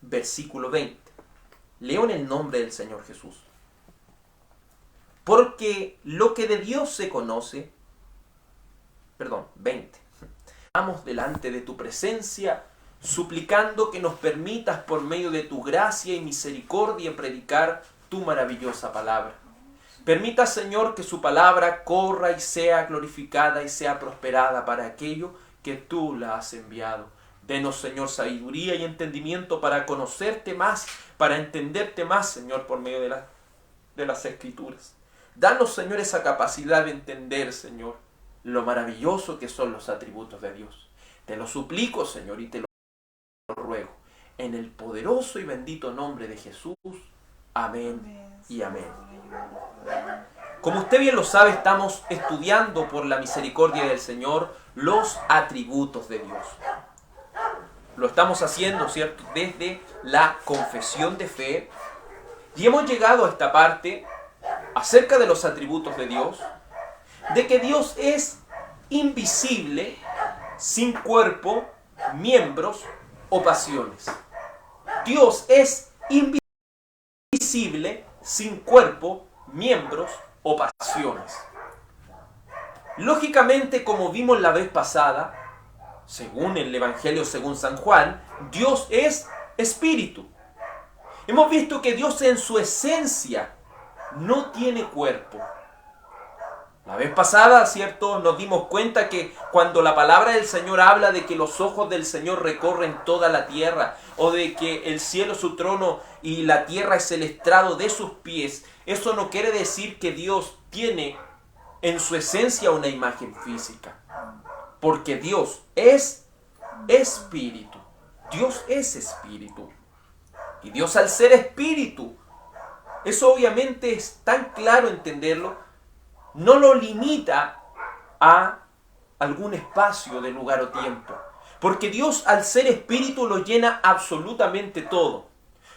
versículo 20. Leo en el nombre del Señor Jesús. Porque lo que de Dios se conoce, 20. Vamos delante de tu presencia, suplicando que nos permitas por medio de tu gracia y misericordia predicar tu maravillosa palabra. Permita, Señor, que su palabra corra y sea glorificada y sea prosperada para aquello que tú la has enviado. Denos, Señor, sabiduría y entendimiento para conocerte más, para entenderte más, Señor, por medio de las Escrituras. Danos, Señor, esa capacidad de entender, Señor, lo maravilloso que son los atributos de Dios. Te lo suplico, Señor, y te lo ruego. En el poderoso y bendito nombre de Jesús. Amén y amén. Como usted bien lo sabe, estamos estudiando por la misericordia del Señor los atributos de Dios. Lo estamos haciendo, ¿cierto?, desde la confesión de fe. Y hemos llegado a esta parte acerca de los atributos de Dios, de que Dios es invisible, sin cuerpo, miembros o pasiones. Dios es invisible, sin cuerpo, miembros o pasiones. Lógicamente, como vimos la vez pasada, según el Evangelio según San Juan, Dios es espíritu. Hemos visto que Dios en su esencia no tiene cuerpo. La vez pasada, ¿cierto?, nos dimos cuenta que cuando la palabra del Señor habla de que los ojos del Señor recorren toda la tierra, o de que el cielo es su trono y la tierra es el estrado de sus pies, eso no quiere decir que Dios tiene en su esencia una imagen física. Porque Dios es espíritu. Dios es espíritu. Y Dios, al ser espíritu, eso obviamente es tan claro entenderlo, no lo limita a algún espacio de lugar o tiempo. Porque Dios, al ser espíritu, lo llena absolutamente todo.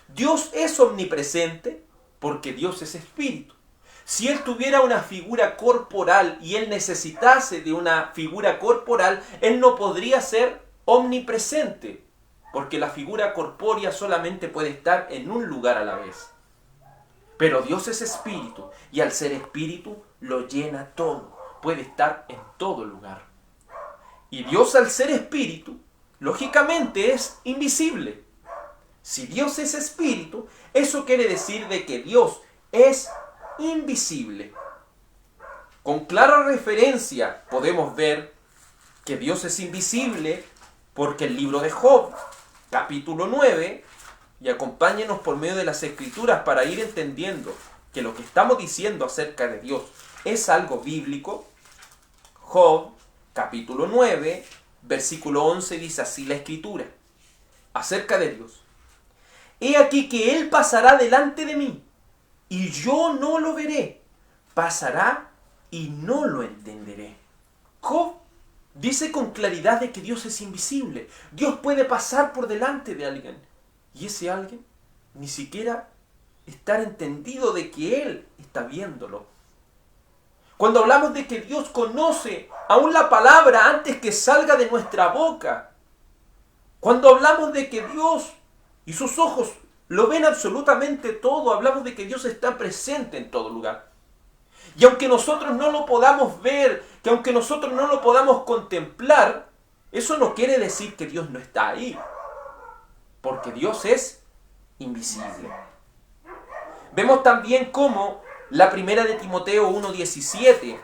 Dios es omnipresente porque Dios es espíritu. Si Él tuviera una figura corporal y Él necesitase de una figura corporal, Él no podría ser omnipresente, porque la figura corpórea solamente puede estar en un lugar a la vez. Pero Dios es espíritu, y al ser espíritu lo llena todo, puede estar en todo lugar. Y Dios, al ser espíritu, lógicamente es invisible. Si Dios es espíritu, eso quiere decir de que Dios es invisible. Con clara referencia podemos ver que Dios es invisible porque el libro de Job, capítulo 9, y acompáñenos por medio de las Escrituras para ir entendiendo que lo que estamos diciendo acerca de Dios es algo bíblico. Job, capítulo 9, versículo 11, dice así la Escritura acerca de Dios: He aquí que Él pasará delante de mí, y yo no lo veré. Pasará y no lo entenderé. Job dice con claridad de que Dios es invisible. Dios puede pasar por delante de alguien, y ese alguien ni siquiera estar entendido de que Él está viéndolo. Cuando hablamos de que Dios conoce aún la palabra antes que salga de nuestra boca, cuando hablamos de que Dios y sus ojos lo ven absolutamente todo, hablamos de que Dios está presente en todo lugar. Y aunque nosotros no lo podamos ver, que aunque nosotros no lo podamos contemplar, eso no quiere decir que Dios no está ahí, porque Dios es invisible. Vemos también cómo la primera de Timoteo 1:17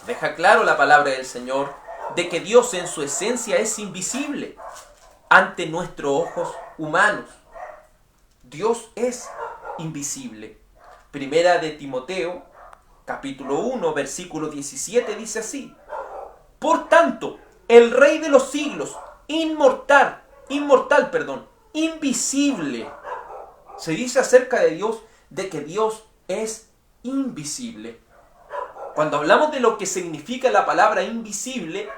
deja claro la palabra del Señor de que Dios en su esencia es invisible ante nuestros ojos humanos. Dios es invisible. Primera de Timoteo, capítulo 1, versículo 17, dice así: Por tanto, el Rey de los siglos, invisible. Se dice acerca de Dios de que Dios es invisible. Cuando hablamos de lo que significa la palabra invisible,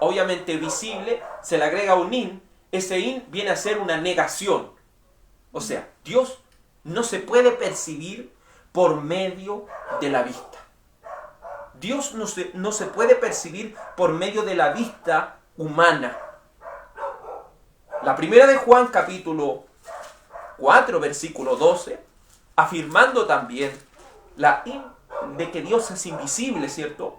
obviamente visible, se le agrega un in. Ese in viene a ser una negación. O sea, Dios no se puede percibir por medio de la vista. Dios no se puede percibir por medio de la vista humana. La primera de Juan, capítulo 4, versículo 12, afirmando también de que Dios es invisible, ¿cierto?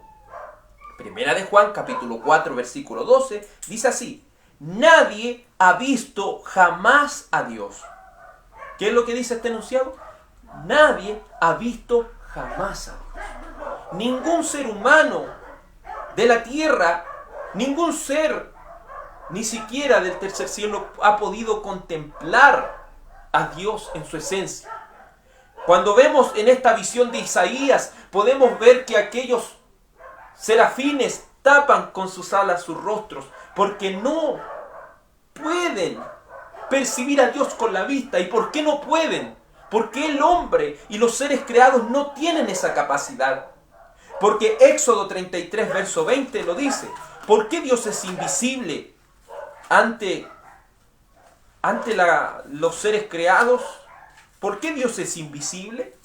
Primera de Juan, capítulo 4, versículo 12, dice así: nadie ha visto jamás a Dios. ¿Qué es lo que dice este enunciado? Nadie ha visto jamás a Dios. Ningún ser humano de la tierra, ningún ser, ni siquiera del tercer cielo, ha podido contemplar a Dios en su esencia. Cuando vemos en esta visión de Isaías, podemos ver que aquellos serafines tapan con sus alas sus rostros, porque no pueden percibir a Dios con la vista. ¿Y por qué no pueden? Porque el hombre y los seres creados no tienen esa capacidad. Porque Éxodo 33, verso 20 lo dice. ¿Por qué Dios es invisible ante los seres creados? ¿Por qué Dios es invisible?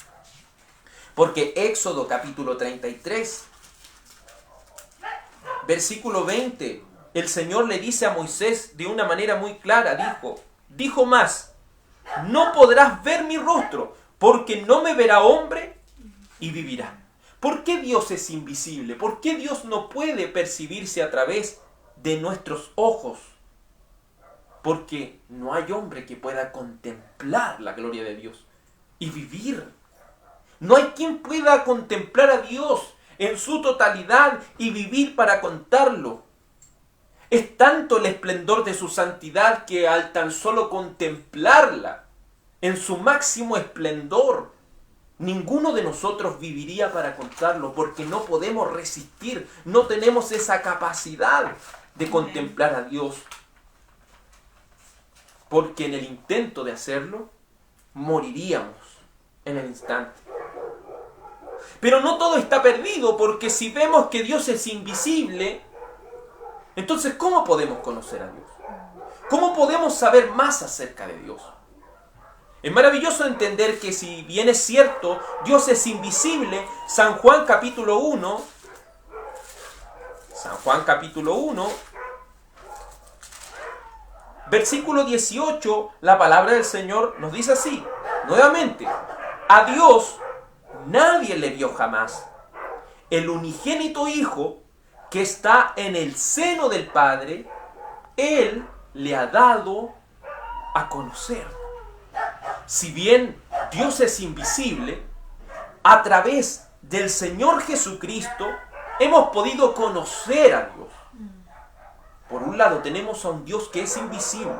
Porque Éxodo capítulo 33, versículo 20, el Señor le dice a Moisés de una manera muy clara, dijo más: no podrás ver mi rostro, porque no me verá hombre y vivirá. ¿Por qué Dios es invisible? ¿Por qué Dios no puede percibirse a través de nuestros ojos? Porque no hay hombre que pueda contemplar la gloria de Dios y vivir. No hay quien pueda contemplar a Dios en su totalidad y vivir para contarlo. Es tanto el esplendor de su santidad que al tan solo contemplarla en su máximo esplendor, ninguno de nosotros viviría para contarlo, porque no podemos resistir, no tenemos esa capacidad de contemplar a Dios. Porque en el intento de hacerlo, moriríamos en el instante. Pero no todo está perdido, porque si vemos que Dios es invisible, entonces ¿cómo podemos conocer a Dios? ¿Cómo podemos saber más acerca de Dios? Es maravilloso entender que si bien es cierto, Dios es invisible. San Juan capítulo 1, versículo 18, la palabra del Señor nos dice así, nuevamente: a Dios nadie le vio jamás. El unigénito Hijo que está en el seno del Padre, Él le ha dado a conocer. Si bien Dios es invisible, a través del Señor Jesucristo hemos podido conocer a Dios. Por un lado tenemos a un Dios que es invisible,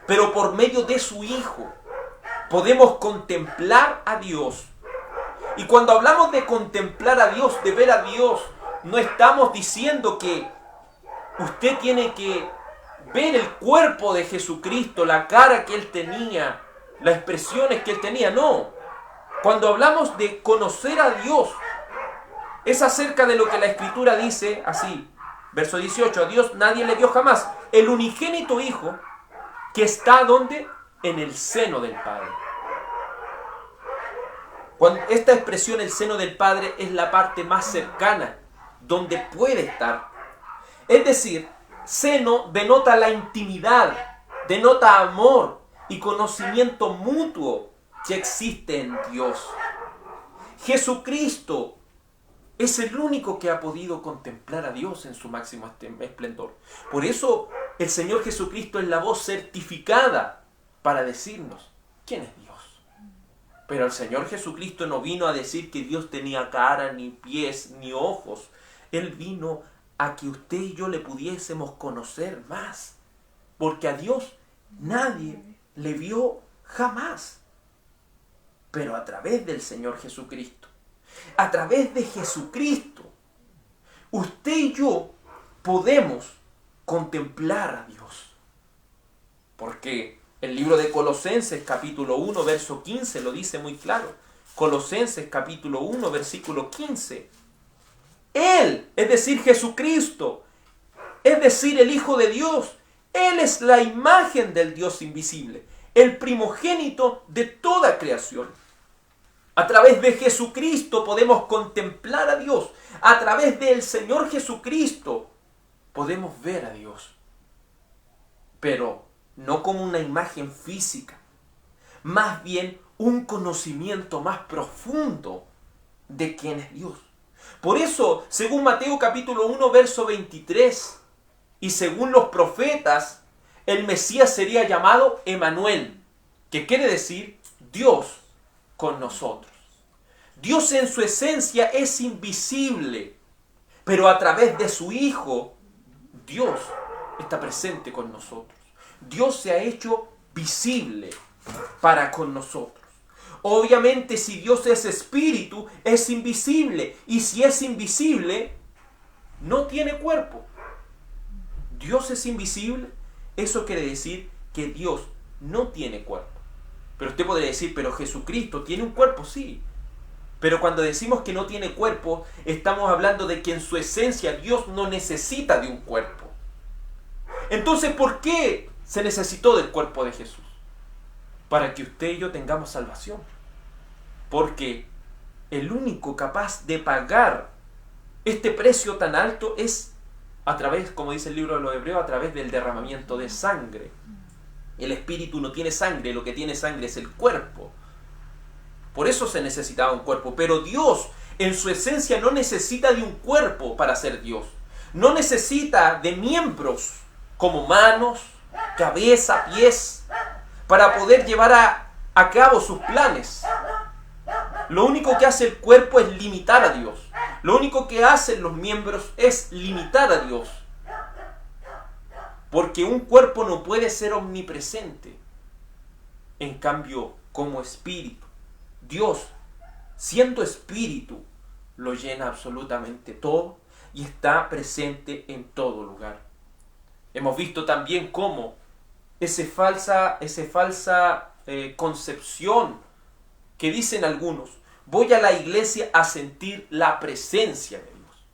pero por medio de su Hijo podemos contemplar a Dios. Y cuando hablamos de contemplar a Dios, de ver a Dios, no estamos diciendo que usted tiene que ver el cuerpo de Jesucristo, la cara que Él tenía, las expresiones que Él tenía. No. Cuando hablamos de conocer a Dios, es acerca de lo que la Escritura dice así. Verso 18, a Dios nadie le vio jamás. El unigénito Hijo que está, ¿dónde? En el seno del Padre. Cuando esta expresión, el seno del Padre, es la parte más cercana, donde puede estar. Es decir, seno denota la intimidad, denota amor y conocimiento mutuo que existe en Dios. Jesucristo es el único que ha podido contemplar a Dios en su máximo esplendor. Por eso el Señor Jesucristo es la voz certificada para decirnos quién es Dios. Pero el Señor Jesucristo no vino a decir que Dios tenía cara, ni pies, ni ojos. Él vino a que usted y yo le pudiésemos conocer más. Porque a Dios nadie le vio jamás. Pero a través del Señor Jesucristo, a través de Jesucristo, usted y yo podemos contemplar a Dios. Porque el libro de Colosenses capítulo 1, verso 15 lo dice muy claro. Colosenses capítulo 1, versículo 15. Él, es decir, Jesucristo, es decir, el Hijo de Dios, Él es la imagen del Dios invisible, el primogénito de toda creación. A través de Jesucristo podemos contemplar a Dios. A través del Señor Jesucristo podemos ver a Dios. Pero no como una imagen física, más bien un conocimiento más profundo de quién es Dios. Por eso, según Mateo capítulo 1, verso 23, y según los profetas, el Mesías sería llamado Emanuel, que quiere decir Dios con nosotros. Dios en su esencia es invisible, pero a través de su Hijo, Dios está presente con nosotros. Dios se ha hecho visible para con nosotros. Obviamente, si Dios es espíritu, es invisible. Y si es invisible, no tiene cuerpo. Dios es invisible. Eso quiere decir que Dios no tiene cuerpo. Pero usted podría decir, pero Jesucristo tiene un cuerpo, sí. Pero cuando decimos que no tiene cuerpo, estamos hablando de que en su esencia Dios no necesita de un cuerpo. Entonces, ¿por qué se necesitó del cuerpo de Jesús? Para que usted y yo tengamos salvación. Porque el único capaz de pagar este precio tan alto es a través, como dice el libro de los Hebreos, a través del derramamiento de sangre. El espíritu no tiene sangre, lo que tiene sangre es el cuerpo. Por eso se necesitaba un cuerpo. Pero Dios, en su esencia, no necesita de un cuerpo para ser Dios. No necesita de miembros como manos, cabeza, pies, para poder llevar a cabo sus planes. Lo único que hace el cuerpo es limitar a Dios. Lo único que hacen los miembros es limitar a Dios. Porque un cuerpo no puede ser omnipresente. En cambio, como espíritu, Dios, siendo espíritu, lo llena absolutamente todo y está presente en todo lugar. Hemos visto también cómo esa falsa concepción que dicen algunos, voy a la iglesia a sentir la presencia de Dios,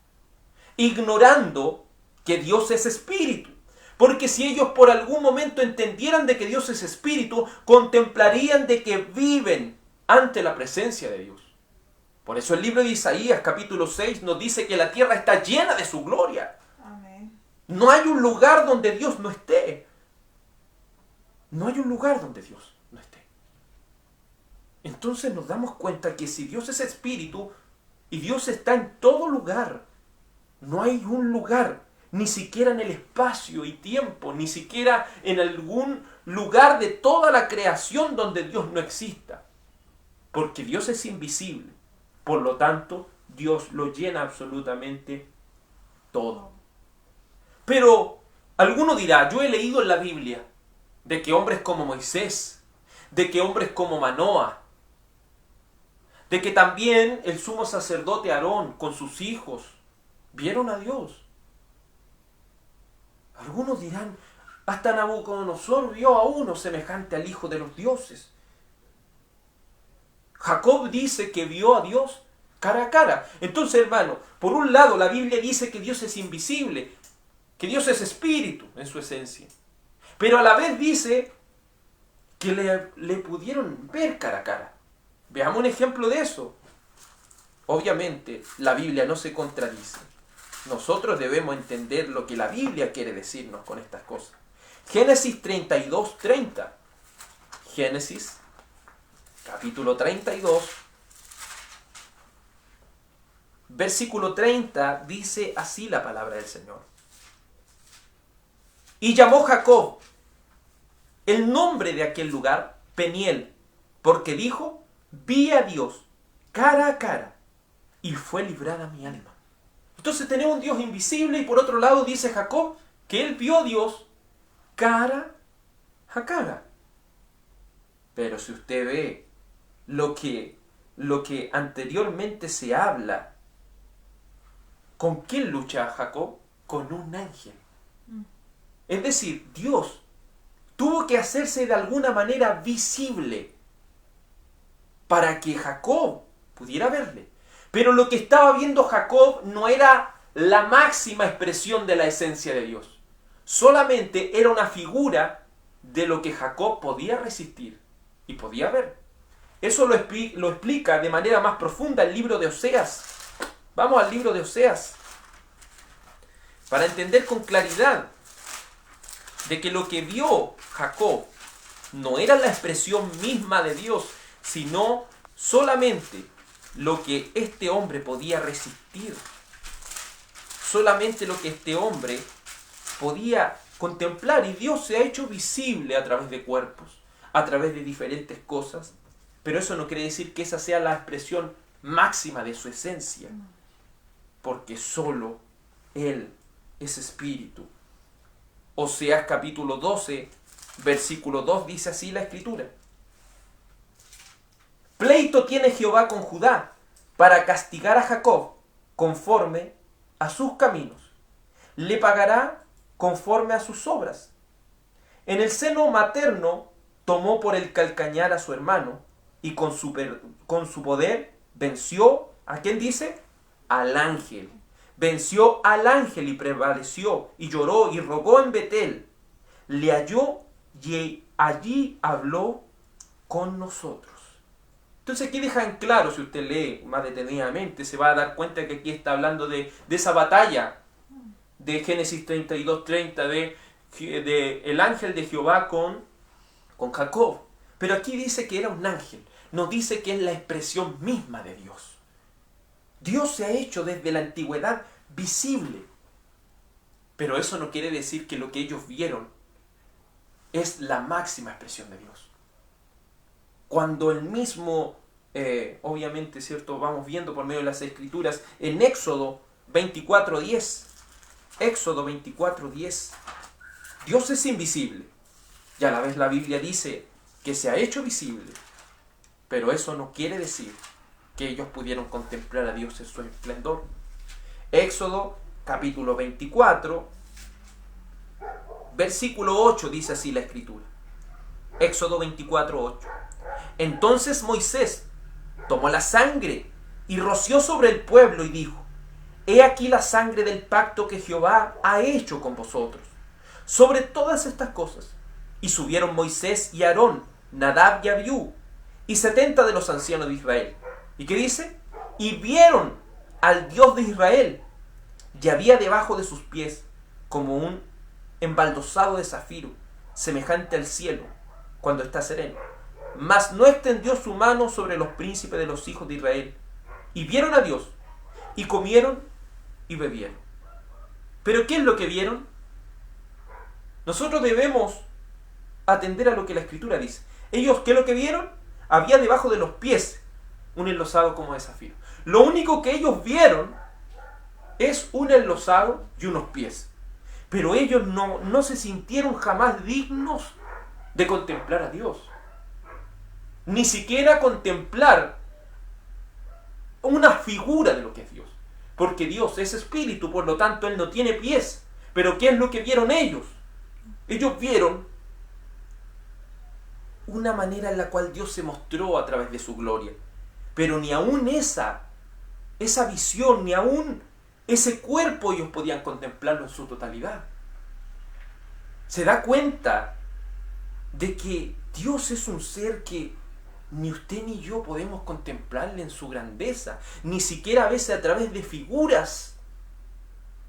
ignorando que Dios es espíritu. Porque si ellos por algún momento entendieran de que Dios es espíritu, contemplarían de que viven ante la presencia de Dios. Por eso el libro de Isaías capítulo 6 nos dice que la tierra está llena de su gloria. Amén. No hay un lugar donde Dios no esté. No hay un lugar donde Dios no esté. Entonces nos damos cuenta que si Dios es espíritu y Dios está en todo lugar, no hay un lugar, ni siquiera en el espacio y tiempo, ni siquiera en algún lugar de toda la creación donde Dios no exista. Porque Dios es invisible. Por lo tanto, Dios lo llena absolutamente todo. Pero alguno dirá, yo he leído en la Biblia de que hombres como Moisés, de que hombres como Manoah, de que también el sumo sacerdote Aarón con sus hijos vieron a Dios. Algunos dirán, hasta Nabucodonosor vio a uno semejante al Hijo de los dioses. Jacob dice que vio a Dios cara a cara. Entonces, hermano, por un lado la Biblia dice que Dios es invisible, que Dios es espíritu en su esencia. Pero a la vez dice que le pudieron ver cara a cara. Veamos un ejemplo de eso. Obviamente, la Biblia no se contradice. Nosotros debemos entender lo que la Biblia quiere decirnos con estas cosas. Génesis 32:30. Génesis, capítulo 32, versículo 30, dice así la palabra del Señor. Y llamó Jacob el nombre de aquel lugar Peniel, porque dijo, vi a Dios cara a cara, y fue librada mi alma. Entonces tenemos un Dios invisible y por otro lado dice Jacob que él vio a Dios cara a cara. Pero si usted ve lo que anteriormente se habla, ¿con quién lucha Jacob? Con un ángel. Es decir, Dios tuvo que hacerse de alguna manera visible para que Jacob pudiera verle. Pero lo que estaba viendo Jacob no era la máxima expresión de la esencia de Dios. Solamente era una figura de lo que Jacob podía resistir y podía ver. Eso lo explica de manera más profunda el libro de Oseas. Vamos al libro de Oseas para entender con claridad. de que lo que vio Jacob no era la expresión misma de Dios, sino solamente lo que este hombre podía resistir, solamente lo que este hombre podía contemplar. Y Dios se ha hecho visible a través de cuerpos, a través de diferentes cosas, pero eso no quiere decir que esa sea la expresión máxima de su esencia, porque solo Él es espíritu. Oseas capítulo 12, versículo 2 dice así la Escritura: pleito tiene Jehová con Judá para castigar a Jacob conforme a sus caminos. Le pagará conforme a sus obras. En el seno materno tomó por el calcañar a su hermano y con su poder venció, ¿a quién dice? Al ángel. Venció al ángel y prevaleció y lloró y rogó en Betel. Le halló y allí habló con nosotros. Entonces aquí dejan claro, si usted lee más detenidamente, se va a dar cuenta que aquí está hablando de esa batalla de Génesis 32:30, de el ángel de Jehová con Jacob. Pero aquí dice que era un ángel, no dice que es la expresión misma de Dios. Dios se ha hecho desde la antigüedad visible, pero eso no quiere decir que lo que ellos vieron es la máxima expresión de Dios. Cuando el mismo, obviamente, ¿cierto? Vamos viendo por medio de las Escrituras, en Éxodo 24:10, Éxodo 24:10, Dios es invisible, y a la vez la Biblia dice que se ha hecho visible, pero eso no quiere decir que ellos pudieron contemplar a Dios en su esplendor. Éxodo capítulo 24, versículo 8 dice así la Escritura. Éxodo 24:8. Entonces Moisés tomó la sangre y roció sobre el pueblo y dijo: he aquí la sangre del pacto que Jehová ha hecho con vosotros sobre todas estas cosas. Y subieron Moisés y Aarón, Nadab y Abiú, y 70 de los ancianos de Israel. ¿Y qué dice? Y vieron al Dios de Israel, y había debajo de sus pies como un embaldosado de zafiro, semejante al cielo cuando está sereno. Mas no extendió su mano sobre los príncipes de los hijos de Israel. Y vieron a Dios, y comieron y bebieron. ¿Pero qué es lo que vieron? Nosotros debemos atender a lo que la Escritura dice. Ellos, ¿qué es lo que vieron? Había debajo de los pies un enlosado como de zafiro. Lo único que ellos vieron es un enlosado y unos pies. Pero ellos no se sintieron jamás dignos de contemplar a Dios. Ni siquiera contemplar una figura de lo que es Dios. Porque Dios es espíritu, por lo tanto Él no tiene pies. Pero ¿qué es lo que vieron ellos? Ellos vieron una manera en la cual Dios se mostró a través de su gloria. Pero ni aún esa visión, ni aún ese cuerpo ellos podían contemplarlo en su totalidad. Se da cuenta de que Dios es un ser que ni usted ni yo podemos contemplarle en su grandeza, ni siquiera a veces a través de figuras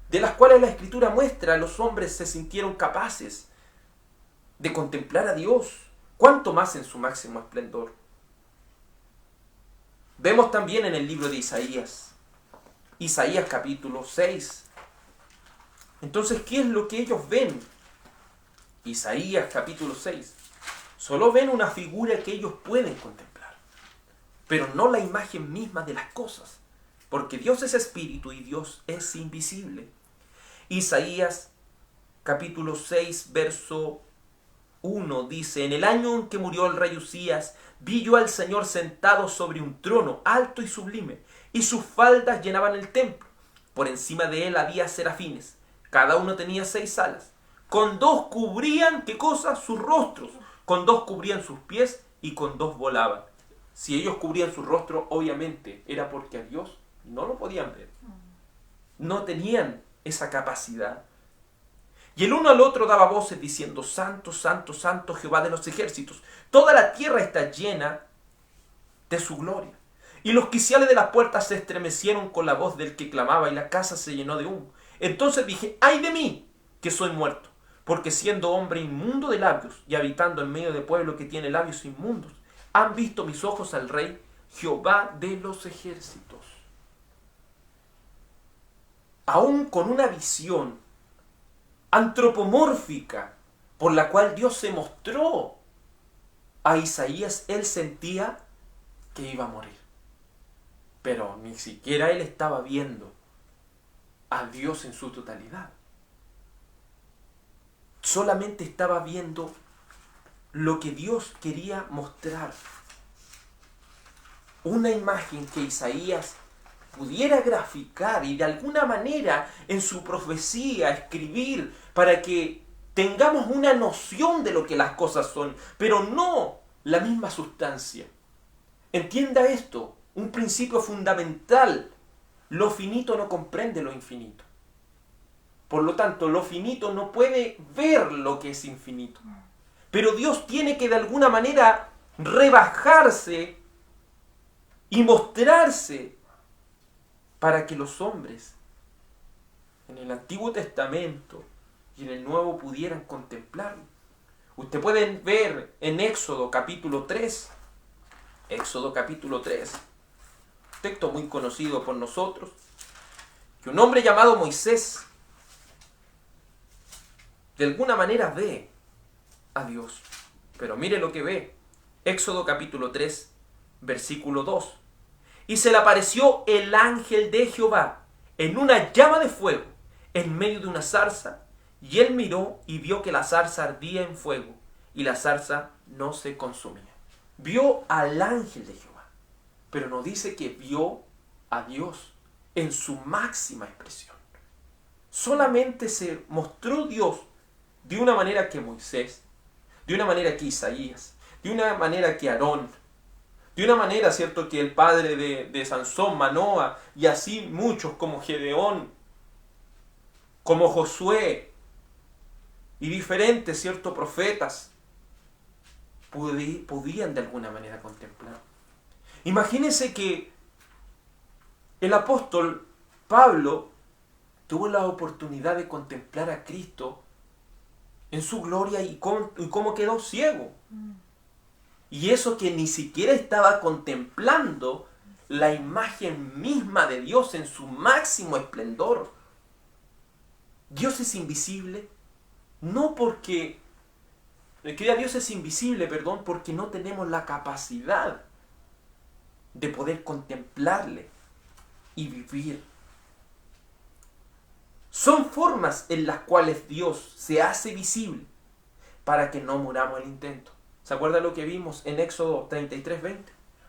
de las cuales la Escritura muestra los hombres se sintieron capaces de contemplar a Dios, cuánto más en su máximo esplendor. Vemos también en el libro de Isaías capítulo 6. Entonces, ¿qué es lo que ellos ven? Isaías capítulo 6. Solo ven una figura que ellos pueden contemplar, pero no la imagen misma de las cosas, porque Dios es espíritu y Dios es invisible. Isaías capítulo 6, verso 1 dice: en el año en que murió el rey Usías, vi yo al Señor sentado sobre un trono alto y sublime, y sus faldas llenaban el templo. Por encima de él había serafines, cada uno tenía 6 alas. Con 2 cubrían, ¿qué cosa? Sus rostros. Con 2 cubrían sus pies y con 2 volaban. Si ellos cubrían su rostro, obviamente era porque a Dios no lo podían ver. No tenían esa capacidad. Y el uno al otro daba voces diciendo: Santo, Santo, Santo, Jehová de los ejércitos. Toda la tierra está llena de su gloria. Y los quiciales de las puertas se estremecieron con la voz del que clamaba, y la casa se llenó de humo. Entonces dije: ¡ay de mí, que soy muerto! porque siendo hombre inmundo de labios y habitando en medio de pueblo que tiene labios inmundos, han visto mis ojos al Rey, Jehová de los ejércitos. Aún con una visión antropomórfica por la cual Dios se mostró a Isaías, él sentía que iba a morir. Pero ni siquiera él estaba viendo a Dios en su totalidad. Solamente estaba viendo lo que Dios quería mostrar. Una imagen que Isaías pudiera graficar y de alguna manera en su profecía escribir para que tengamos una noción de lo que las cosas son, pero no la misma sustancia. Entienda esto, un principio fundamental. Lo finito no comprende lo infinito. Por lo tanto, lo finito no puede ver lo que es infinito. Pero Dios tiene que de alguna manera rebajarse y mostrarse para que los hombres en el Antiguo Testamento y en el Nuevo pudieran contemplarlo. Usted puede ver en Éxodo capítulo 3, Éxodo capítulo 3, texto muy conocido por nosotros, que un hombre llamado Moisés de alguna manera ve a Dios. Pero mire lo que ve. Éxodo capítulo 3, versículo 2. Y se le apareció el ángel de Jehová en una llama de fuego en medio de una zarza, y él miró y vio que la zarza ardía en fuego y la zarza no se consumía. Vio al ángel de Jehová, pero no dice que vio a Dios en su máxima expresión. Solamente se mostró Dios de una manera que Moisés, de una manera que Isaías, de una manera que Aarón, de una manera, ¿cierto?, que el padre de Sansón, Manoa, y así muchos como Gedeón, como Josué, y diferentes, ¿cierto?, profetas, podían de alguna manera contemplar. Imagínense que el apóstol Pablo tuvo la oportunidad de contemplar a Cristo en su gloria y cómo quedó ciego. Y eso que ni siquiera estaba contemplando la imagen misma de Dios en su máximo esplendor. Dios es invisible, no porque... Dios es invisible, porque no tenemos la capacidad de poder contemplarle y vivir. Son formas en las cuales Dios se hace visible para que no muramos el intento. ¿Se acuerda lo que vimos en Éxodo 33:20?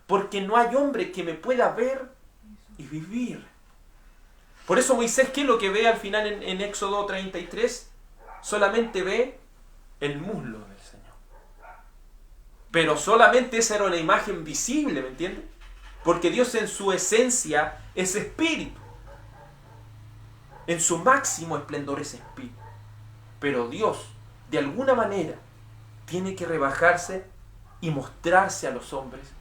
Porque no hay hombre que me pueda ver y vivir. Por eso Moisés, ¿qué es lo que ve al final en Éxodo 33? Solamente ve el muslo del Señor. Pero solamente esa era la imagen visible, ¿me entiende? Porque Dios en su esencia es espíritu. En su máximo esplendor es espíritu. Pero Dios, de alguna manera, tiene que rebajarse y mostrarse a los hombres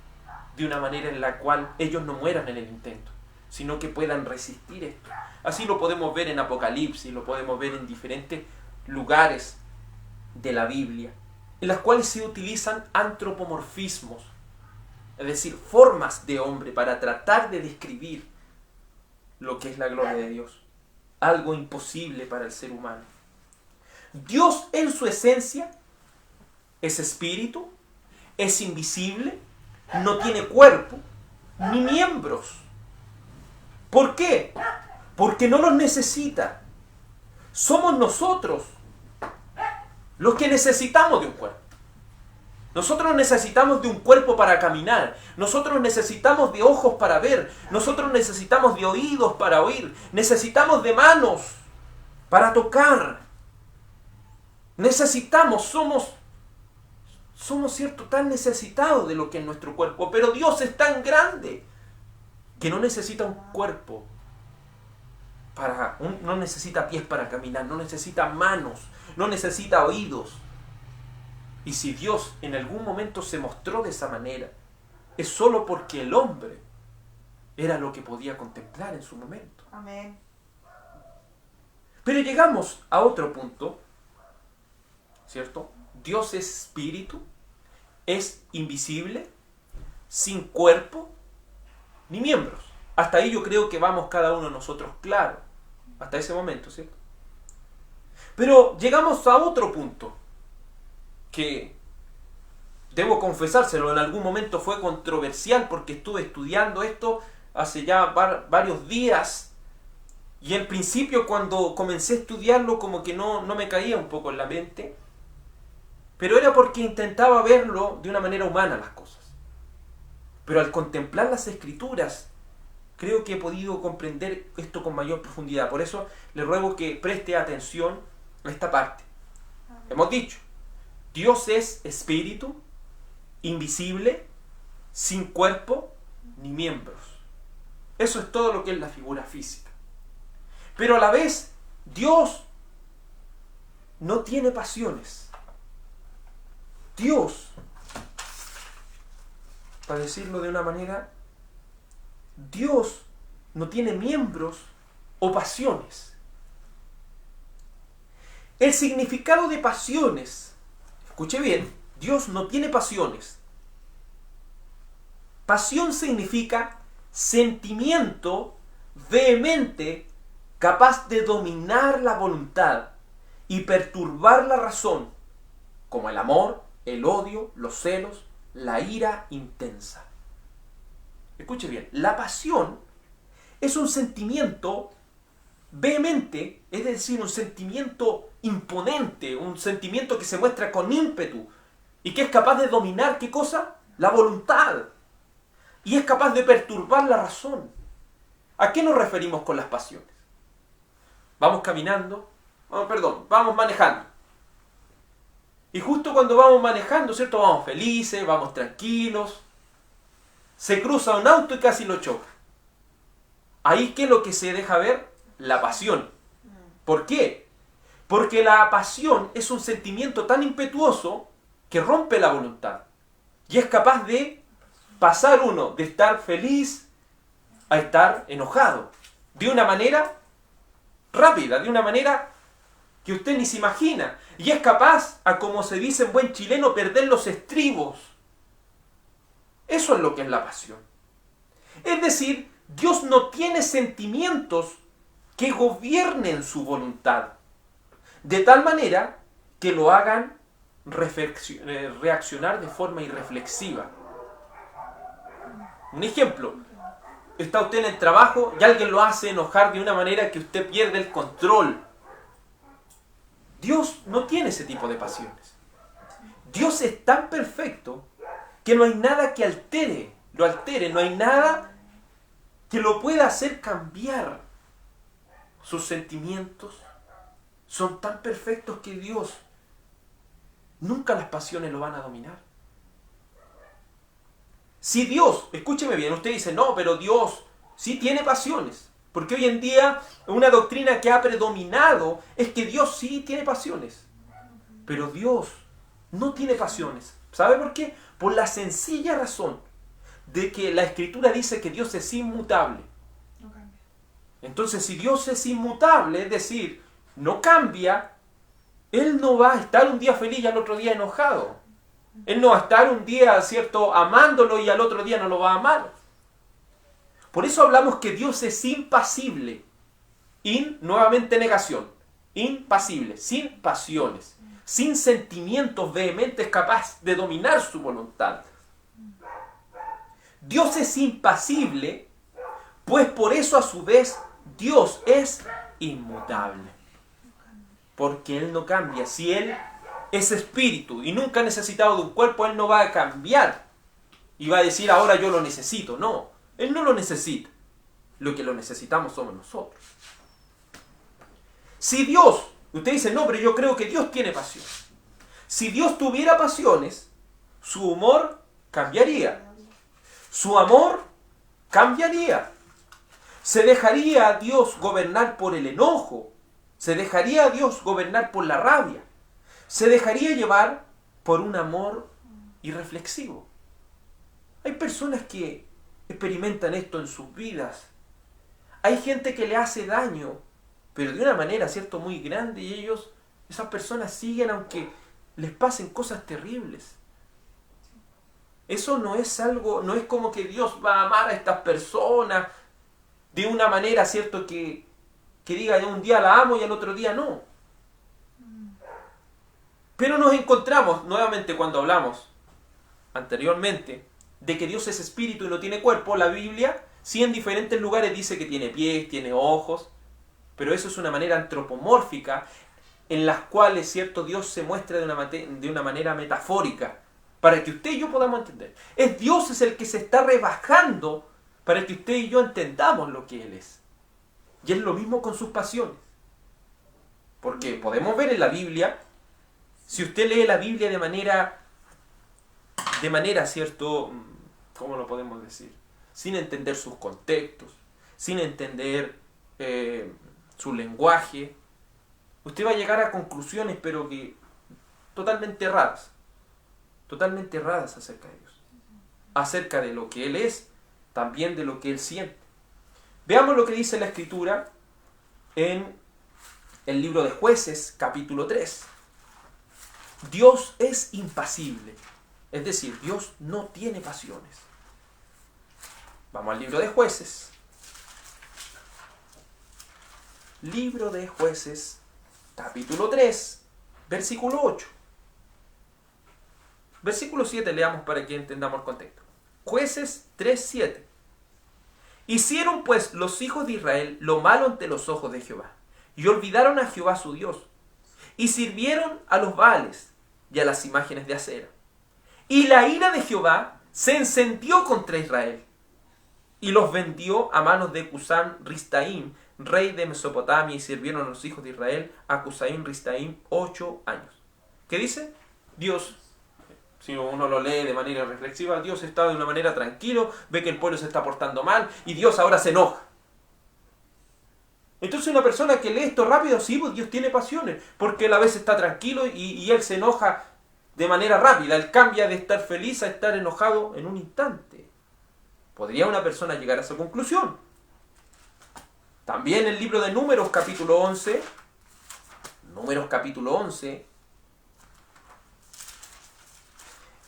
de una manera en la cual ellos no mueran en el intento, sino que puedan resistir esto. Así lo podemos ver en Apocalipsis, lo podemos ver en diferentes lugares de la Biblia, en las cuales se utilizan antropomorfismos, es decir, formas de hombre para tratar de describir lo que es la gloria de Dios, algo imposible para el ser humano. Dios en su esencia es espíritu, es invisible, no tiene cuerpo ni miembros. ¿Por qué? Porque no los necesita. Somos nosotros los que necesitamos de un cuerpo. Nosotros necesitamos de un cuerpo para caminar. Nosotros necesitamos de ojos para ver. Nosotros necesitamos de oídos para oír. Necesitamos de manos para tocar. Somos cierto, tan necesitados de lo que es nuestro cuerpo. Pero Dios es tan grande que no necesita un cuerpo no necesita pies para caminar, no necesita manos, no necesita oídos. Y si Dios en algún momento se mostró de esa manera, es solo porque el hombre era lo que podía contemplar en su momento. Amén. Pero llegamos a otro punto ¿cierto? Dios es espíritu, es invisible, sin cuerpo ni miembros. Hasta ahí yo creo que vamos cada uno de nosotros claro, hasta ese momento, ¿cierto? Pero llegamos a otro punto, que debo confesárselo, en algún momento fue controversial porque estuve estudiando esto hace ya varios días, y al principio cuando comencé a estudiarlo como que no me caía un poco en la mente, pero era porque intentaba verlo de una manera humana las cosas. Pero al contemplar las Escrituras, creo que he podido comprender esto con mayor profundidad. Por eso le ruego que preste atención a esta parte. Hemos dicho, Dios es espíritu, invisible, sin cuerpo ni miembros. Eso es todo lo que es la figura física. Pero a la vez, Dios no tiene pasiones. Dios, para decirlo de una manera, Dios no tiene miembros o pasiones. El significado de pasiones, escuche bien, Dios no tiene pasiones. Pasión significa sentimiento vehemente capaz de dominar la voluntad y perturbar la razón, como el amor, el odio, los celos, la ira intensa. Escuche bien, la pasión es un sentimiento vehemente, es decir, un sentimiento imponente, un sentimiento que se muestra con ímpetu y que es capaz de dominar, ¿qué cosa? La voluntad. Y es capaz de perturbar la razón. ¿A qué nos referimos con las pasiones? Vamos caminando, vamos manejando. Y justo cuando vamos manejando, ¿cierto? Vamos felices, vamos tranquilos. Se cruza un auto y casi lo choca. Ahí, ¿qué es lo que se deja ver? La pasión. ¿Por qué? Porque la pasión es un sentimiento tan impetuoso que rompe la voluntad. Y es capaz de pasar uno de estar feliz a estar enojado. De una manera rápida, de una manera que usted ni se imagina. Y es capaz, a como se dice en buen chileno, perder los estribos. Eso es lo que es la pasión. Es decir, Dios no tiene sentimientos que gobiernen su voluntad, de tal manera que lo hagan reaccionar de forma irreflexiva. Un ejemplo, está usted en el trabajo y alguien lo hace enojar de una manera que usted pierde el control. Dios no tiene ese tipo de pasiones. Dios es tan perfecto que no hay nada que lo altere, no hay nada que lo pueda hacer cambiar. Sus sentimientos son tan perfectos que Dios, nunca las pasiones lo van a dominar. Si Dios, escúcheme bien, usted dice, no, pero Dios sí tiene pasiones. Porque hoy en día una doctrina que ha predominado es que Dios sí tiene pasiones. Pero Dios no tiene pasiones. ¿Sabe por qué? Por la sencilla razón de que la Escritura dice que Dios es inmutable. No cambia. Entonces, si Dios es inmutable, es decir, no cambia, Él no va a estar un día feliz y al otro día enojado. Él no va a estar un día, ¿cierto?, amándolo y al otro día no lo va a amar. Por eso hablamos que Dios es impasible. Nuevamente negación. Impasible, sin pasiones, sin sentimientos vehementes capaz de dominar su voluntad. Dios es impasible, pues por eso a su vez Dios es inmutable. Porque Él no cambia. Si Él es espíritu y nunca ha necesitado de un cuerpo, Él no va a cambiar y va a decir ahora yo lo necesito. No, Él no lo necesita. Lo que lo necesitamos somos nosotros. Si Dios, usted dice, no, pero yo creo que Dios tiene pasión. Si Dios tuviera pasiones, su humor cambiaría. Su amor cambiaría. Se dejaría a Dios gobernar por el enojo. Se dejaría a Dios gobernar por la rabia. Se dejaría llevar por un amor irreflexivo. Hay personas que experimentan esto en sus vidas. Hay gente que le hace daño, pero de una manera, ¿cierto?, muy grande, y esas personas siguen, aunque les pasen cosas terribles. Eso no es algo, no es como que Dios va a amar a estas personas de una manera, ¿cierto? Que diga un día la amo y al otro día no. Pero nos encontramos, nuevamente cuando hablamos anteriormente, de que Dios es espíritu y no tiene cuerpo. La Biblia, sí, en diferentes lugares dice que tiene pies, tiene ojos, pero eso es una manera antropomórfica en las cuales, ¿cierto?, Dios se muestra de una manera metafórica, para que usted y yo podamos entender. Dios es el que se está rebajando para que usted y yo entendamos lo que Él es. Y es lo mismo con sus pasiones. Porque podemos ver en la Biblia, si usted lee la Biblia de manera, ¿cierto?, ¿cómo lo podemos decir? Sin entender sus contextos, sin entender su lenguaje, usted va a llegar a conclusiones, pero que totalmente erradas acerca de Dios, acerca de lo que Él es, también de lo que Él siente. Veamos lo que dice la Escritura en el libro de Jueces, capítulo 3. Dios es impasible, es decir, Dios no tiene pasiones. Vamos al libro de Jueces. Libro de Jueces, capítulo 3, versículo 8. Versículo 7 leamos para que entendamos el contexto. Jueces 3:7. Hicieron pues los hijos de Israel lo malo ante los ojos de Jehová, y olvidaron a Jehová su Dios, y sirvieron a los Baales y a las imágenes de acera. Y la ira de Jehová se encendió contra Israel, y los vendió a manos de Cusán Ristaim, rey de Mesopotamia, y sirvieron a los hijos de Israel a Cusán Ristaim 8 años. ¿Qué dice? Dios, si uno lo lee de manera reflexiva, Dios está de una manera tranquilo, ve que el pueblo se está portando mal, y Dios ahora se enoja. Entonces una persona que lee esto rápido, sí, pues Dios tiene pasiones, porque él a veces está tranquilo y él se enoja de manera rápida, él cambia de estar feliz a estar enojado en un instante. ¿Podría una persona llegar a esa conclusión? También el libro de Números capítulo 11,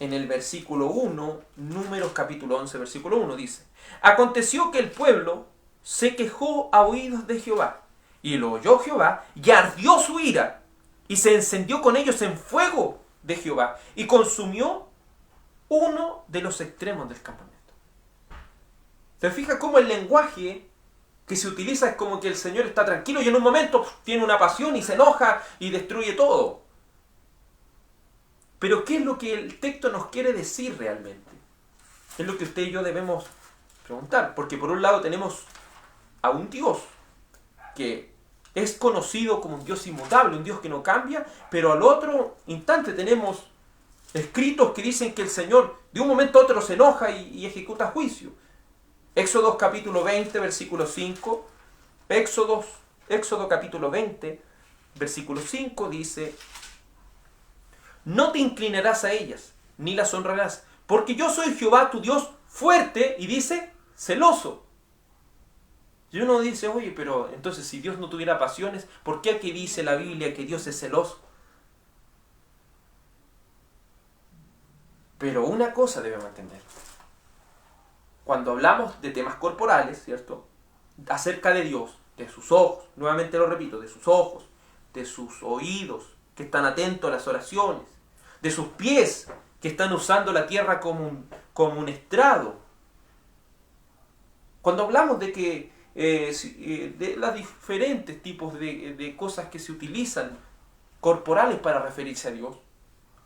en el versículo 1, Números capítulo 11, versículo 1 dice: Aconteció que el pueblo se quejó a oídos de Jehová, y lo oyó Jehová, y ardió su ira, y se encendió con ellos en fuego de Jehová, y consumió uno de los extremos del campamento. ¿Se fija cómo el lenguaje que se utiliza es como que el Señor está tranquilo y en un momento tiene una pasión y se enoja y destruye todo? Pero ¿qué es lo que el texto nos quiere decir realmente? Es lo que usted y yo debemos preguntar, porque por un lado tenemos a un Dios que es conocido como un Dios inmutable, un Dios que no cambia, pero al otro instante tenemos escritos que dicen que el Señor de un momento a otro se enoja y ejecuta juicio. Éxodo capítulo 20, versículo 5. Éxodo capítulo 20, versículo 5 dice: No te inclinarás a ellas, ni las honrarás, porque yo soy Jehová tu Dios fuerte, y dice, celoso. Y uno dice, oye, pero entonces si Dios no tuviera pasiones, ¿por qué aquí dice la Biblia que Dios es celoso? Pero una cosa debemos entender. Cuando hablamos de temas corporales, ¿cierto?, acerca de Dios, de sus ojos, nuevamente lo repito, de sus ojos, de sus oídos, que están atentos a las oraciones, de sus pies, que están usando la tierra como un estrado. Cuando hablamos de que de los diferentes tipos de cosas que se utilizan corporales para referirse a Dios,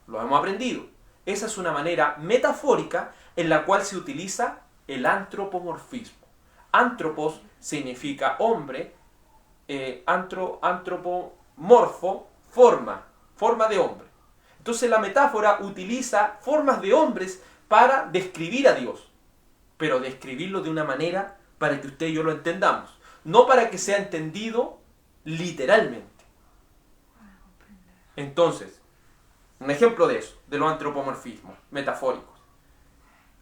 lo hemos aprendido. Esa es una manera metafórica en la cual se utiliza el antropomorfismo. Antropos significa hombre, antropomorfo, forma de hombre. Entonces la metáfora utiliza formas de hombres para describir a Dios, pero describirlo de una manera para que usted y yo lo entendamos, no para que sea entendido literalmente. Entonces, un ejemplo de eso, de los antropomorfismos metafóricos.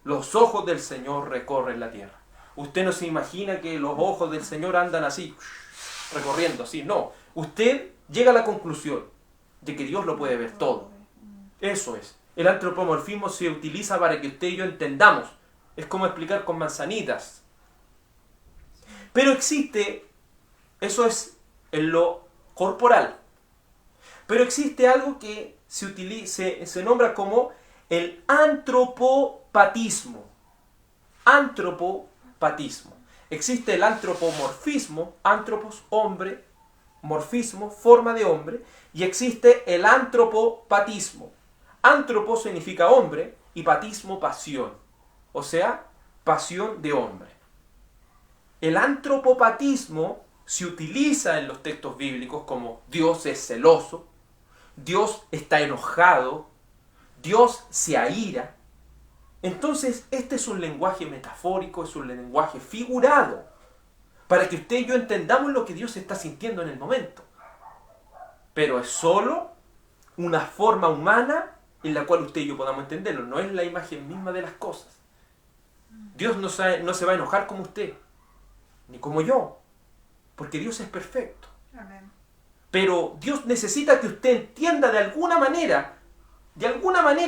Los ojos del Señor recorren la tierra. Usted no se imagina que los ojos del Señor andan así, recorriendo así. No, usted llega a la conclusión de que Dios lo puede ver todo. Eso es. El antropomorfismo se utiliza para que usted y yo entendamos. Es como explicar con manzanitas. Pero existe, eso es en lo corporal. Pero existe algo que se nombra como el antropopatismo. Antropopatismo. Existe el antropomorfismo, antropos, hombre, morfismo, forma de hombre, y existe el antropopatismo. Antropo significa hombre y patismo pasión, o sea, pasión de hombre. El antropopatismo se utiliza en los textos bíblicos como Dios es celoso, Dios está enojado, Dios se aira. Entonces, este es un lenguaje metafórico, es un lenguaje figurado, para que usted y yo entendamos lo que Dios está sintiendo en el momento. Pero es solo una forma humana en la cual usted y yo podamos entenderlo, no es la imagen misma de las cosas. Dios no se va a enojar como usted, ni como yo, porque Dios es perfecto. Amén. Pero Dios necesita que usted entienda de alguna manera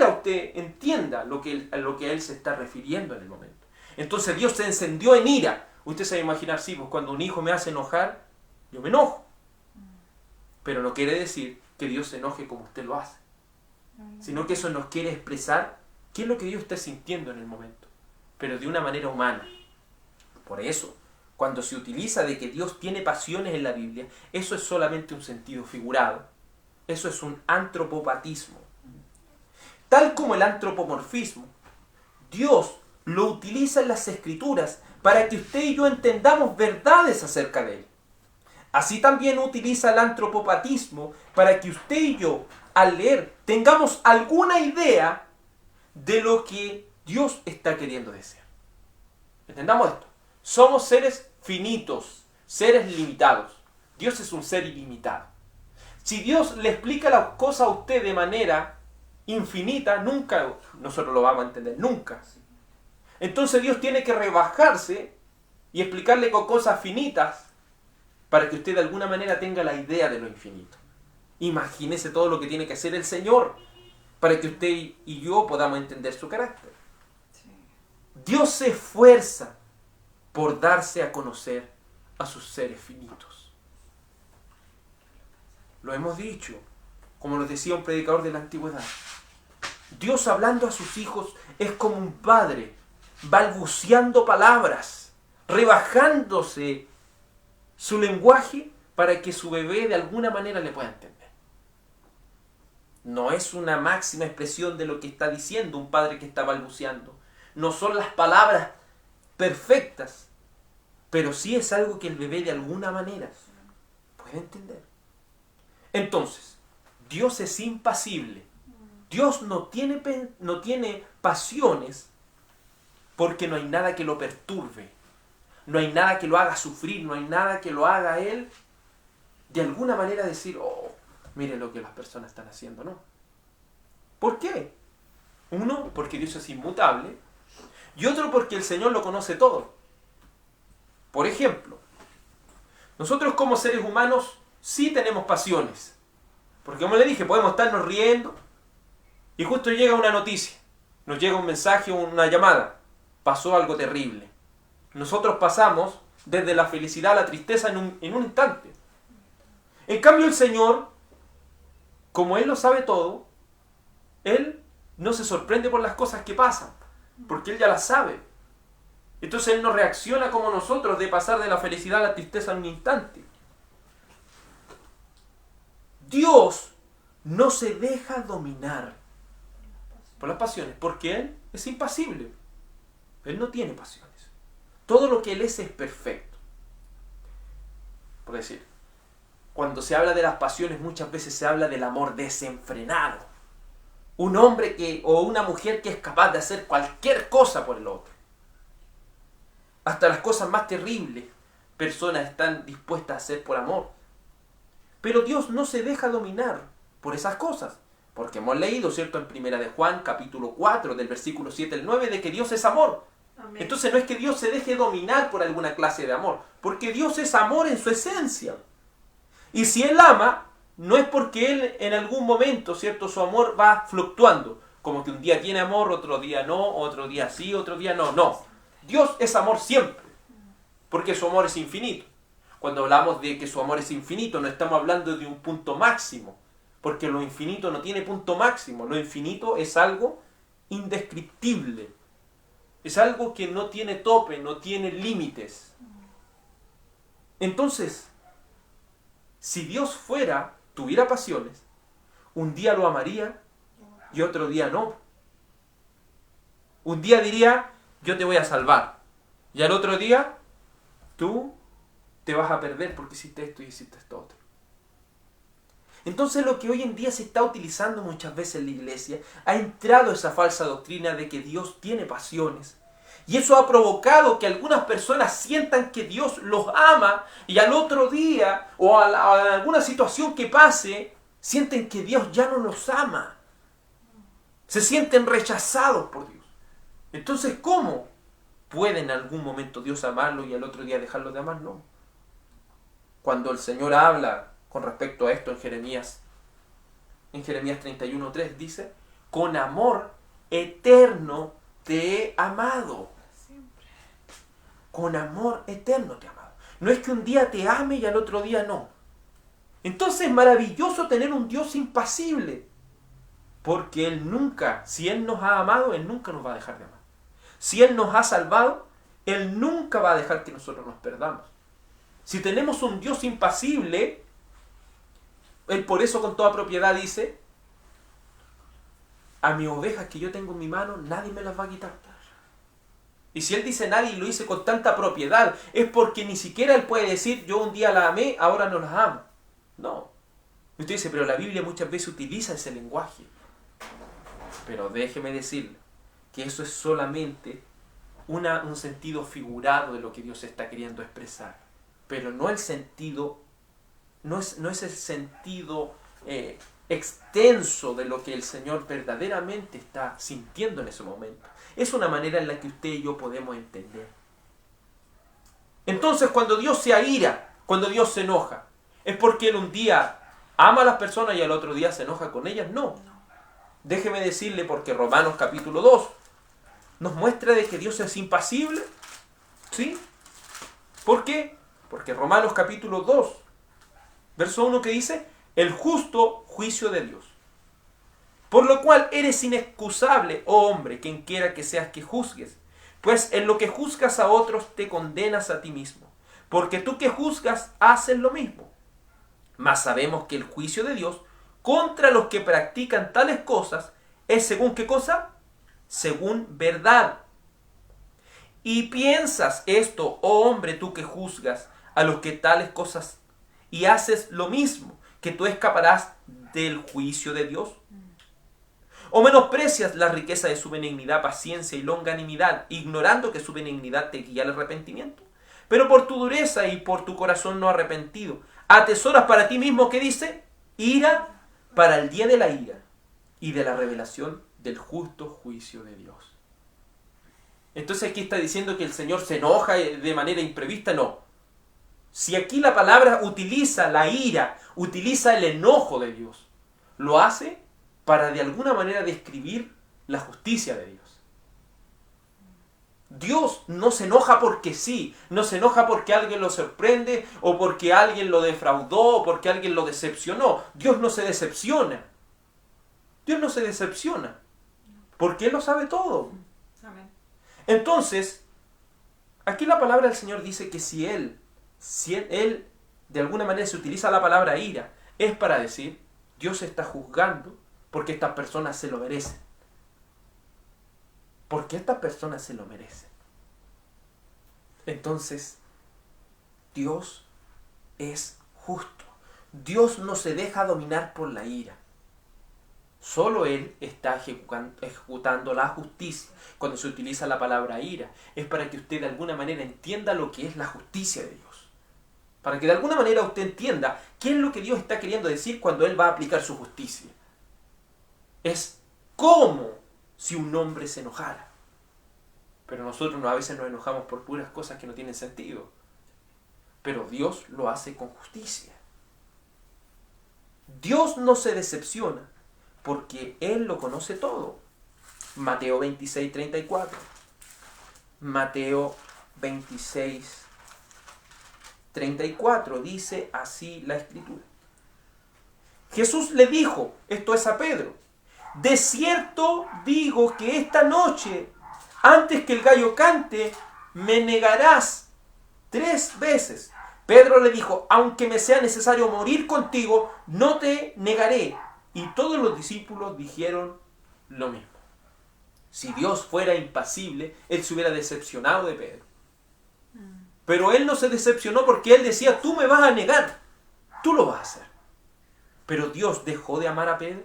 usted entienda lo que a Él se está refiriendo en el momento. Entonces Dios se encendió en ira. Usted se va a imaginar, sí, pues cuando un hijo me hace enojar, yo me enojo. Pero no quiere decir que Dios se enoje como usted lo hace, sino que eso nos quiere expresar qué es lo que Dios está sintiendo en el momento, pero de una manera humana. Por eso, cuando se utiliza de que Dios tiene pasiones en la Biblia, eso es solamente un sentido figurado. Eso es un antropopatismo. Tal como el antropomorfismo, Dios lo utiliza en las Escrituras para que usted y yo entendamos verdades acerca de Él. Así también utiliza el antropopatismo para que usted y yo, al leer, tengamos alguna idea de lo que Dios está queriendo decir. Entendamos esto. Somos seres finitos, seres limitados. Dios es un ser ilimitado. Si Dios le explica las cosas a usted de manera infinita, nunca nosotros lo vamos a entender, nunca. Entonces Dios tiene que rebajarse y explicarle con cosas finitas para que usted de alguna manera tenga la idea de lo infinito. Imagínese todo lo que tiene que hacer el Señor para que usted y yo podamos entender su carácter. Dios se esfuerza por darse a conocer a sus seres finitos. Lo hemos dicho, como lo decía un predicador de la antigüedad. Dios hablando a sus hijos es como un padre balbuceando palabras, rebajándose su lenguaje para que su bebé de alguna manera le pueda entender. No es una máxima expresión de lo que está diciendo un padre que está balbuceando. No son las palabras perfectas, pero sí es algo que el bebé de alguna manera puede entender. Entonces, Dios es impasible. Dios no tiene pasiones porque no hay nada que lo perturbe. No hay nada que lo haga sufrir, no hay nada que lo haga a Él de alguna manera decir, oh, mire lo que las personas están haciendo, ¿no? ¿Por qué? Uno, porque Dios es inmutable, y otro porque el Señor lo conoce todo. Por ejemplo, nosotros como seres humanos sí tenemos pasiones, porque como le dije, podemos estarnos riendo y justo llega una noticia, nos llega un mensaje o una llamada, pasó algo terrible. Nosotros pasamos desde la felicidad a la tristeza en un instante. En cambio el Señor, como Él lo sabe todo, Él no se sorprende por las cosas que pasan, porque Él ya las sabe. Entonces Él no reacciona como nosotros de pasar de la felicidad a la tristeza en un instante. Dios no se deja dominar por las pasiones, porque Él es impasible. Él no tiene pasiones. Todo lo que Él es perfecto. Por decir, cuando se habla de las pasiones, muchas veces se habla del amor desenfrenado. Un hombre o una mujer que es capaz de hacer cualquier cosa por el otro. Hasta las cosas más terribles, personas están dispuestas a hacer por amor. Pero Dios no se deja dominar por esas cosas. Porque hemos leído, ¿cierto?, en Primera de Juan, capítulo 4, del versículo 7 al 9, de que Dios es amor. Amén. Entonces no es que Dios se deje dominar por alguna clase de amor, porque Dios es amor en su esencia. Y si Él ama, no es porque Él en algún momento, ¿cierto? Su amor va fluctuando. Como que un día tiene amor, otro día no, otro día sí, otro día no. No. Dios es amor siempre. Porque su amor es infinito. Cuando hablamos de que su amor es infinito, no estamos hablando de un punto máximo. Porque lo infinito no tiene punto máximo. Lo infinito es algo indescriptible. Es algo que no tiene tope, no tiene límites. Entonces, si Dios tuviera pasiones, un día lo amaría y otro día no. Un día diría, yo te voy a salvar. Y al otro día, tú te vas a perder porque hiciste esto y hiciste esto otro. Entonces lo que hoy en día se está utilizando muchas veces en la iglesia, ha entrado esa falsa doctrina de que Dios tiene pasiones. Y eso ha provocado que algunas personas sientan que Dios los ama y al otro día o a alguna situación que pase, sienten que Dios ya no los ama. Se sienten rechazados por Dios. Entonces, ¿cómo puede en algún momento Dios amarlo y al otro día dejarlo de amar? No. Cuando el Señor habla con respecto a esto en Jeremías 31:3 dice, con amor eterno te he amado. Con amor eterno te he amado. No es que un día te ame y al otro día no. Entonces es maravilloso tener un Dios impasible. Porque Él nunca, si Él nos ha amado, Él nunca nos va a dejar de amar. Si Él nos ha salvado, Él nunca va a dejar que nosotros nos perdamos. Si tenemos un Dios impasible, Él por eso con toda propiedad dice, a mis ovejas que yo tengo en mi mano, nadie me las va a quitar. Y si Él dice nadie y lo dice con tanta propiedad, es porque ni siquiera Él puede decir, yo un día la amé, ahora no las amo. No. Usted dice, pero la Biblia muchas veces utiliza ese lenguaje. Pero déjeme decirle que eso es solamente un sentido figurado de lo que Dios está queriendo expresar. Pero no el sentido, no es el sentido extenso de lo que el Señor verdaderamente está sintiendo en ese momento. Es una manera en la que usted y yo podemos entender. Entonces, cuando Dios se aira, cuando Dios se enoja, ¿es porque Él un día ama a las personas y al otro día se enoja con ellas? No. Déjeme decirle, porque Romanos capítulo 2 nos muestra de que Dios es impasible. ¿Sí? ¿Por qué? Porque Romanos capítulo 2, verso 1 que dice, el justo juicio de Dios. Por lo cual eres inexcusable, oh hombre, quien quiera que seas que juzgues. Pues en lo que juzgas a otros te condenas a ti mismo. Porque tú que juzgas haces lo mismo. Mas sabemos que el juicio de Dios contra los que practican tales cosas es según ¿qué cosa? Según verdad. Y piensas esto, oh hombre, tú que juzgas a los que tales cosas y haces lo mismo, que tú escaparás del juicio de Dios. O menosprecias la riqueza de su benignidad, paciencia y longanimidad, ignorando que su benignidad te guía al arrepentimiento. Pero por tu dureza y por tu corazón no arrepentido, atesoras para ti mismo, ¿qué dice? Ira para el día de la ira y de la revelación del justo juicio de Dios. Entonces aquí está diciendo que el Señor se enoja de manera imprevista. No. Si aquí la palabra utiliza la ira, utiliza el enojo de Dios, lo hace para de alguna manera describir la justicia de Dios. Dios no se enoja porque sí, no se enoja porque alguien lo sorprende o porque alguien lo defraudó o porque alguien lo decepcionó. Dios no se decepciona. Dios no se decepciona porque Él lo sabe todo. Amén. Entonces, aquí la palabra del Señor dice que si Él de alguna manera se utiliza la palabra ira, es para decir, Dios está juzgando porque estas personas se lo merecen. Porque estas personas se lo merecen. Entonces, Dios es justo. Dios no se deja dominar por la ira. Solo Él está ejecutando la justicia. Cuando se utiliza la palabra ira, es para que usted de alguna manera entienda lo que es la justicia de Dios. Para que de alguna manera usted entienda qué es lo que Dios está queriendo decir cuando Él va a aplicar su justicia. Es como si un hombre se enojara. Pero nosotros a veces nos enojamos por puras cosas que no tienen sentido. Pero Dios lo hace con justicia. Dios no se decepciona porque Él lo conoce todo. Mateo 26, 34. Mateo 26, 34 dice así la Escritura. Jesús le dijo, esto es a Pedro, de cierto digo que esta noche, antes que el gallo cante, me negarás 3 veces. Pedro le dijo, aunque me sea necesario morir contigo, no te negaré. Y todos los discípulos dijeron lo mismo. Si Dios fuera impasible, Él se hubiera decepcionado de Pedro. Pero Él no se decepcionó porque Él decía, tú me vas a negar, tú lo vas a hacer. Pero Dios dejó de amar a Pedro.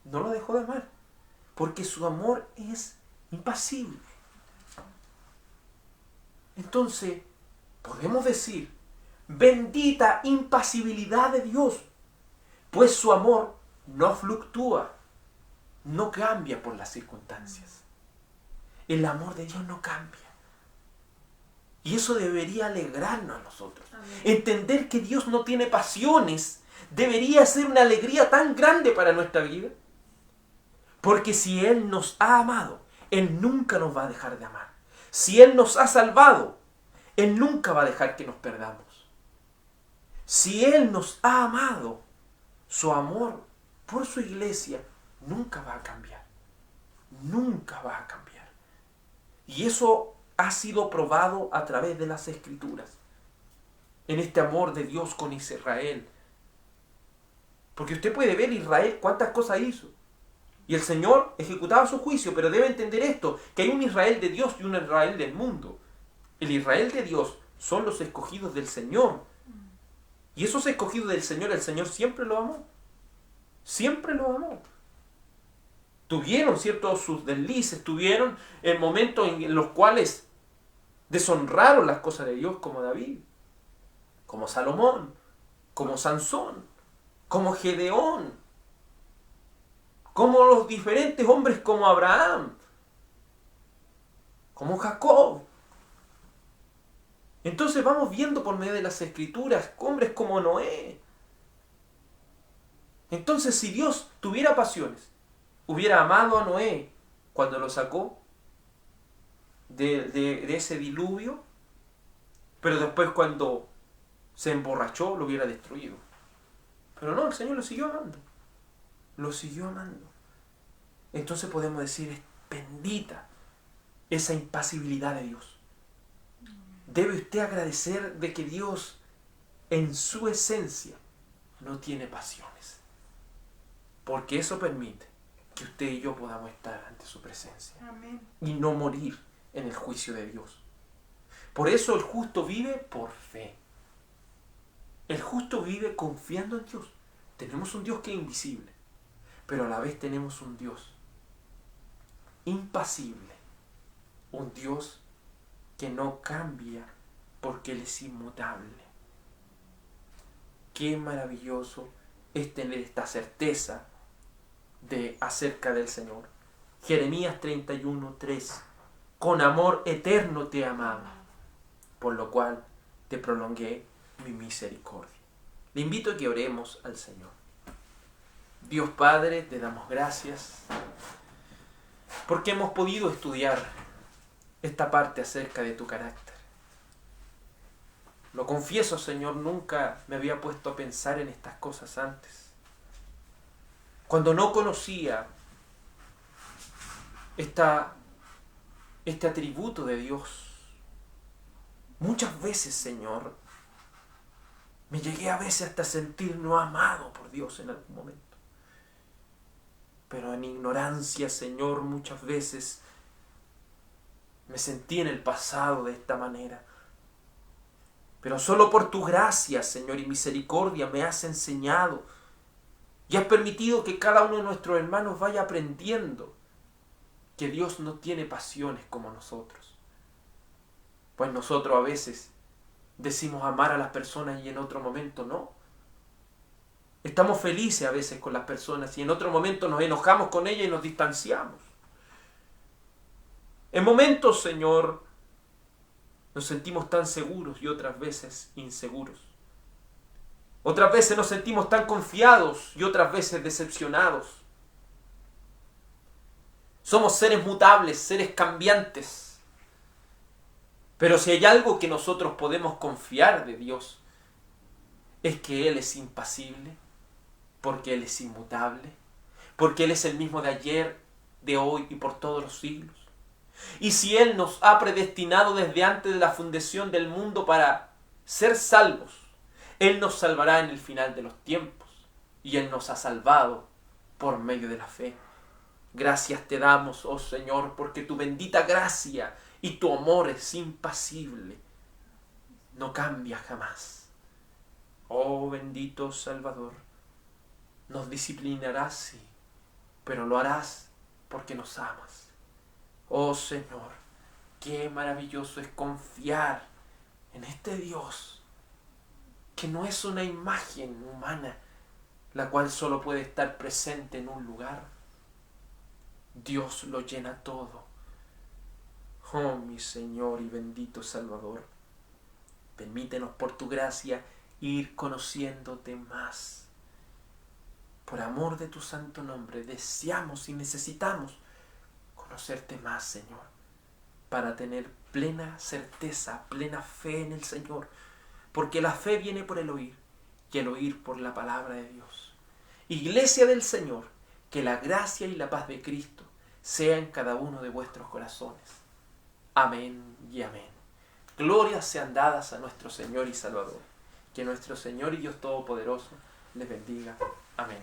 No lo dejó de amar, porque su amor es impasible. Entonces, podemos decir, bendita impasibilidad de Dios, pues su amor no fluctúa, no cambia por las circunstancias. El amor de Dios no cambia. Y eso debería alegrarnos a nosotros. Amén. Entender que Dios no tiene pasiones debería ser una alegría tan grande para nuestra vida. Porque si Él nos ha amado, Él nunca nos va a dejar de amar. Si Él nos ha salvado, Él nunca va a dejar que nos perdamos. Si Él nos ha amado, su amor por su iglesia nunca va a cambiar. Nunca va a cambiar. Y eso ha sido probado a través de las Escrituras. En este amor de Dios con Israel. Porque usted puede ver Israel cuántas cosas hizo. Y el Señor ejecutaba su juicio, pero debe entender esto, que hay un Israel de Dios y un Israel del mundo. El Israel de Dios son los escogidos del Señor. Y esos escogidos del Señor, el Señor siempre lo amó. Siempre lo amó. Tuvieron ciertos sus deslices, tuvieron momentos en los cuales deshonraron las cosas de Dios, como David, como Salomón, como Sansón, como Gedeón, como los diferentes hombres como Abraham, como Jacob. Entonces vamos viendo por medio de las Escrituras hombres como Noé. Entonces si Dios tuviera pasiones, hubiera amado a Noé cuando lo sacó de ese diluvio, pero después cuando se emborrachó lo hubiera destruido. Pero no, el Señor lo siguió amando. Lo siguió amando. Entonces podemos decir, es bendita esa impasibilidad de Dios. Debe usted agradecer de que Dios en su esencia no tiene pasiones. Porque eso permite que usted y yo podamos estar ante su presencia. Amén. Y no morir en el juicio de Dios. Por eso el justo vive por fe. El justo vive confiando en Dios. Tenemos un Dios que es invisible, pero a la vez tenemos un Dios impasible, un Dios que no cambia porque Él es inmutable. Qué maravilloso es tener esta certeza acerca del Señor. Jeremías 31:3. Con amor eterno te he amado, por lo cual te prolongué mi misericordia. Le invito a que oremos al Señor. Dios Padre, te damos gracias porque hemos podido estudiar esta parte acerca de tu carácter. Lo confieso, Señor, nunca me había puesto a pensar en estas cosas antes. Cuando no conocía este atributo de Dios, muchas veces, Señor, me llegué a veces hasta sentir no amado por Dios en algún momento. Pero en ignorancia, Señor, muchas veces me sentí en el pasado de esta manera. Pero solo por tu gracia, Señor, y misericordia me has enseñado y has permitido que cada uno de nuestros hermanos vaya aprendiendo que Dios no tiene pasiones como nosotros. Pues nosotros a veces decimos amar a las personas y en otro momento no. Estamos felices a veces con las personas y en otro momento nos enojamos con ellas y nos distanciamos. En momentos, Señor, nos sentimos tan seguros y otras veces inseguros. Otras veces nos sentimos tan confiados y otras veces decepcionados. Somos seres mutables, seres cambiantes. Pero si hay algo que nosotros podemos confiar de Dios, es que Él es impasible, porque Él es inmutable, porque Él es el mismo de ayer, de hoy y por todos los siglos. Y si Él nos ha predestinado desde antes de la fundación del mundo para ser salvos, Él nos salvará en el final de los tiempos. Y Él nos ha salvado por medio de la fe. Gracias te damos, oh Señor, porque tu bendita gracia y tu amor es impasible. No cambia jamás. Oh bendito Salvador, nos disciplinarás, sí, pero lo harás porque nos amas. Oh Señor, qué maravilloso es confiar en este Dios, que no es una imagen humana, la cual solo puede estar presente en un lugar. Dios lo llena todo. Oh mi Señor y bendito Salvador, permítenos por tu gracia ir conociéndote más. Por amor de tu santo nombre, deseamos y necesitamos conocerte más, Señor, para tener plena certeza, plena fe en el Señor, porque la fe viene por el oír y el oír por la palabra de Dios. Iglesia del Señor, que la gracia y la paz de Cristo sea en cada uno de vuestros corazones. Amén y amén. Glorias sean dadas a nuestro Señor y Salvador. Que nuestro Señor y Dios Todopoderoso les bendiga. Amén.